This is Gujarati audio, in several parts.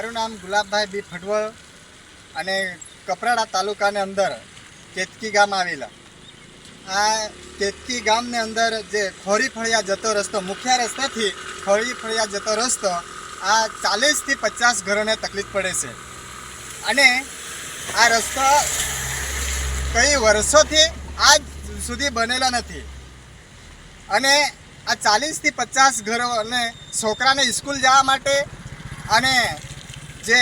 મારું નામ ગુલાબભાઈ બી ફટવળ અને કપરાડા તાલુકાને અંદર કેતકી ગામ આવેલા. આ કેતકી ગામની અંદર જે ખોરી ફળિયા જતો રસ્તો, મુખ્ય રસ્તાથી ખોરી ફળિયા જતો રસ્તો, આ 40થી 50 ઘરોને તકલીફ પડે છે. અને આ રસ્તો કઈ વર્ષોથી આજ સુધી બનેલો નથી. અને આ 40થી 50 ઘરો અને છોકરાને સ્કૂલ જવા માટે અને જે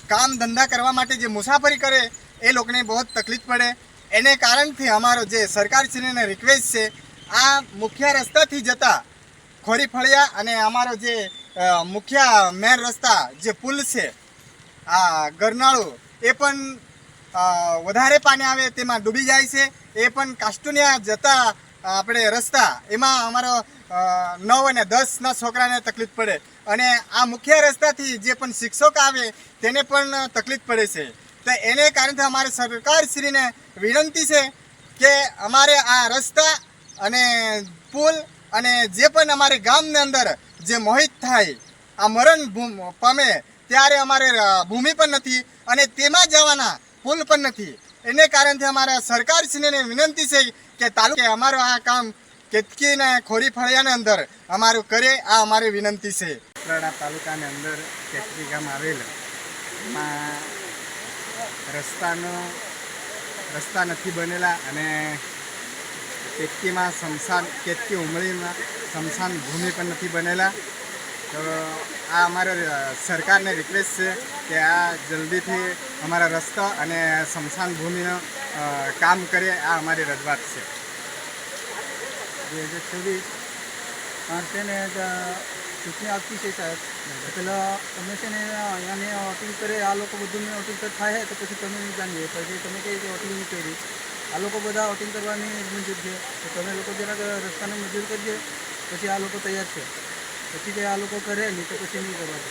કામ ધંધા કરવા માટે જે મુસાફરી કરે એ લોકોને બહુ તકલીફ પડે. એને કારણથી અમારો જે સરકારશ્રીને રિક્વેસ્ટ છે, આ મુખ્ય રસ્તાથી જતા ખોરી ફળિયા અને અમારો જે મુખ્ય મેન રસ્તા જે પુલ છે આ ગરનાળું, એ પણ વધારે પાણી આવે તેમાં ડૂબી જાય છે. એ પણ કાસ્ટુનિયા જતા આપણે રસ્તા, એમાં અમારો 9 અને 10ના છોકરાને તકલીફ પડે. અને આ મુખ્ય રસ્તાથી જે પણ શિક્ષક આવે તેને પણ તકલીફ પડે છે. તો એને કારણથી અમારે સરકારશ્રીને વિનંતી છે કે અમારે આ રસ્તા અને પુલ અને જે પણ અમારે ગામની અંદર જે મોહિત થાય, આ મરણ પામે ત્યારે અમારે ભૂમિ પણ નથી અને તેમાં જવાના પુલ પણ નથી. એને કારણથી અમારા સરકારશ્રીને વિનંતી છે કે તાલુકે અમારું આ કામ કેતકી ને ખોરી ફળિયાની અંદર અમારું કરે, આ અમારી વિનંતી છે. કપરાડા તાલુકાની અંદર કેતકી ગામ આવેલ, એમાં રસ્તા નથી બનેલા અને કેતકીમાં કેતકી ઉમળીમાં સ્મશાન ભૂમિ પણ નથી બનેલા. તો આ અમારે સરકારને રિક્વેસ્ટ છે કે આ જલ્દીથી અમારા રસ્તા અને સ્મશાન ભૂમિનું કામ કરે, આ અમારી રજૂઆત છે. 2024 છે ને ચૂંટણી આવતી છે સાહેબ, પેલા તમે છે ને અહીંયાને વોટિંગ કરે, આ લોકો બધું વોટિંગ થાય તો પછી તમે નહીં જાણીએ, પછી તમે કઈ વોટિંગ નહીં કરી. આ લોકો બધા વોટિંગ કરવાની મંજૂર છે, તો તમે લોકો જરાક રસ્તાને મંજૂર કરજો, પછી આ લોકો તૈયાર છે. પછી કંઈ આ લોકો કરે નહીં તો પછી નહીં કરવા દે.